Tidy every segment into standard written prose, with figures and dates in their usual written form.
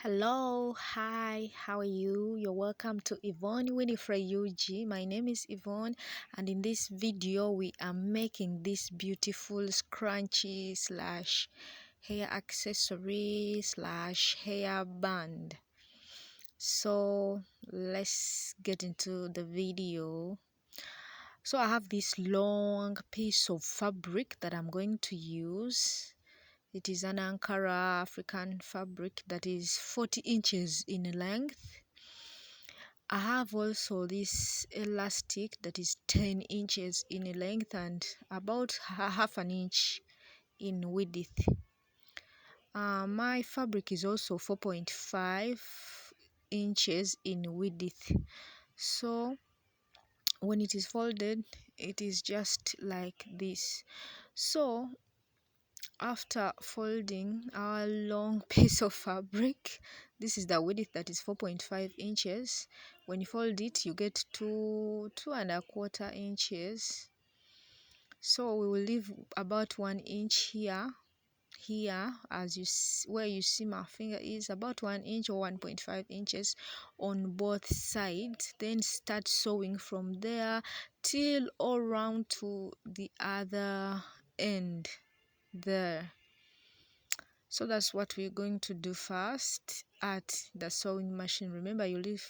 Hello, hi, how are you? You're welcome to Yvonne Winifred UG. My name is Yvonne, and in this video, we are making this beautiful scrunchie slash hair accessory slash hair band. So let's get into the video. So I have this long piece of fabric that I'm going to use. It is an Ankara African fabric that is 40 inches in length. I have also this elastic that is 10 inches in length and about half an inch in width. My fabric is also 4.5 inches in width. So when it is folded, it is just like this. So after folding our long piece of fabric, this is the width, that is 4.5 inches. When you fold it, you get two and a quarter inches. So we will leave about 1 inch here as you where you see my finger is about 1 inch or 1.5 inches on both sides. Then start sewing from there till all round to the other end there. So that's what we're going to do first at the sewing machine. Remember, you leave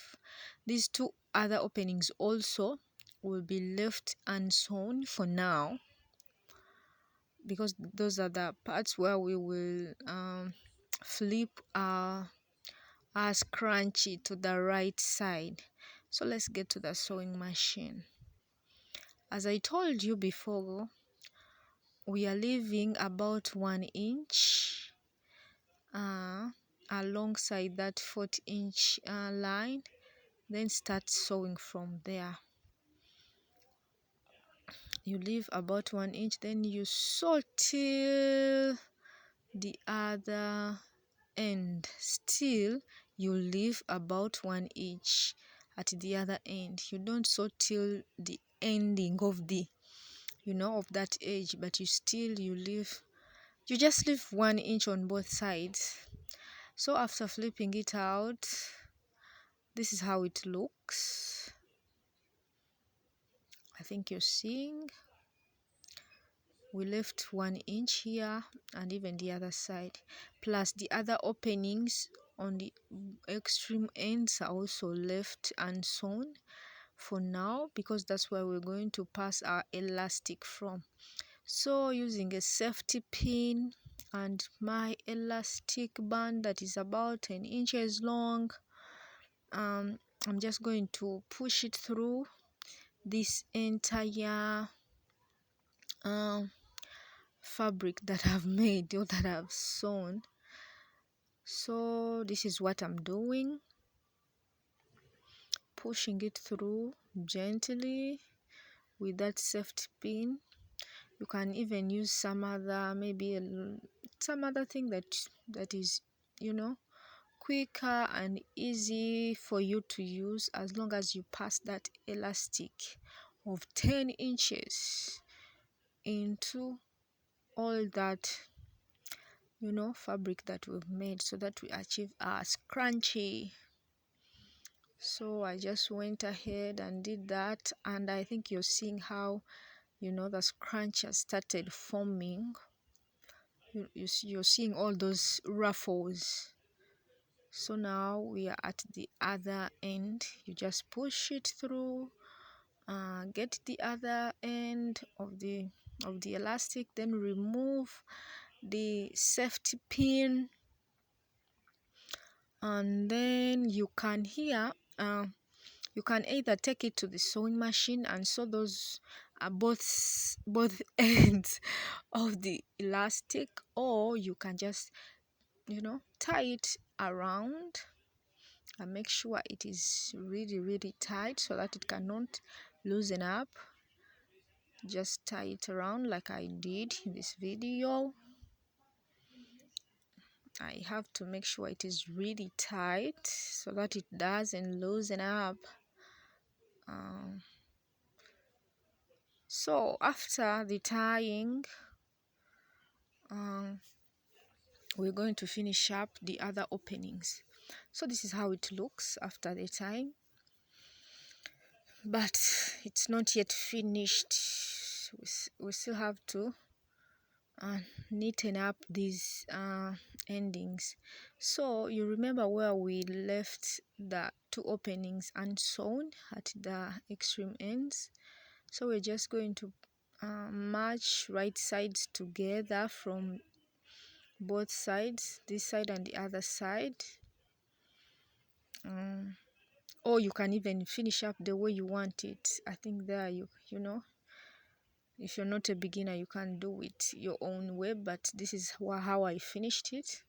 these two other openings also will be left unsewn for now, because those are the parts where we will flip our scrunchie to the right side. So let's get to the sewing machine. As I told you before, we are leaving about 1 inch alongside that 40-inch line, then start sewing from there. You leave about 1 inch, then you sew till the other end. Still you leave about 1 inch at the other end. You don't sew till the ending of the of that edge, but you just leave 1 inch on both sides. So after flipping it out, this is how it looks. I think you're seeing. We left 1 inch here and even the other side, plus the other openings on the extreme ends are also left unsewn for now, because that's where we're going to pass our elastic from. So using a safety pin and my elastic band that is about 10 inches long, I'm just going to push it through this entire fabric that I've made or that I've sewn. So this is what I'm doing, pushing it through gently with that safety pin. You can even use some other, maybe some other thing that is quicker and easy for you to use, as long as you pass that elastic of 10 inches into all that fabric that we've made, so that we achieve our scrunchie. So I just went ahead and did that, and I think you're seeing how the scrunchie has started forming. You're seeing all those ruffles. So now we are at the other end. You just push it through, get the other end of the elastic, then remove the safety pin, and then you can you can either take it to the sewing machine and sew those both ends of the elastic, or you can just tie it around and make sure it is really tight so that it cannot loosen up. Just tie it around like I did in this video. I have to make sure it is really tight so that it doesn't loosen up. So after the tying, we're going to finish up the other openings. So this is how it looks after the time, but it's not yet finished. We still have to neaten up these endings. So you remember where we left the two openings unsewn at the extreme ends. So we're just going to match right sides together from both sides, this side and the other side. Or you can even finish up the way you want it. I think there you know, if you're not a beginner, you can do it your own way, but this is how I finished it.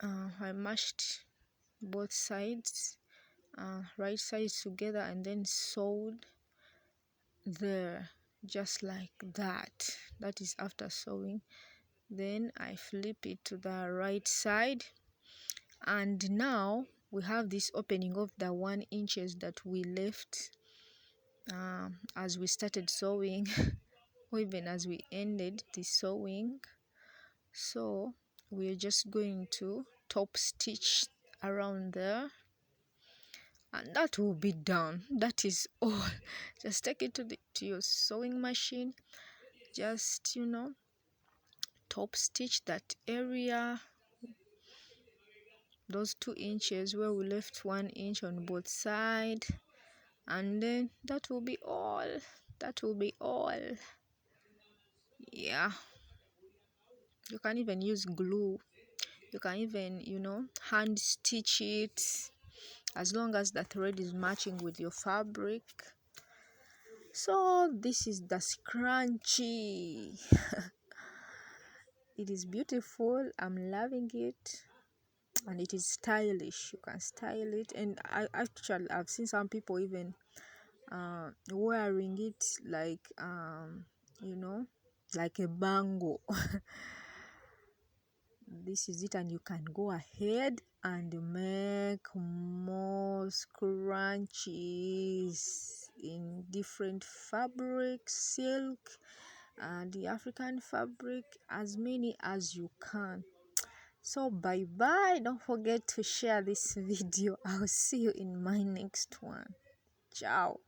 I mashed both sides, right sides together, and then sewed there, just like that. That is after sewing. Then I flip it to the right side, and now we have this opening of the 1 inches that we left as we started sewing or even as we ended the sewing. So we're just going to top stitch around there, and that will be done. That is all. Just take it to your sewing machine, just top stitch that area, those 2 inches where we left 1 inch on both sides, and then that will be all. That will be all. Yeah, you can even use glue, you can even hand stitch it, as long as the thread is matching with your fabric. So this is the scrunchie. It is beautiful, I'm loving it, and it is stylish. You can style it, and I've seen some people even wearing it like like a bangle. This is it, and you can go ahead and make more scrunchies in different fabrics, silk, the African fabric, as many as you can. So bye bye, don't forget to share this video. I'll see you in my next one. Ciao.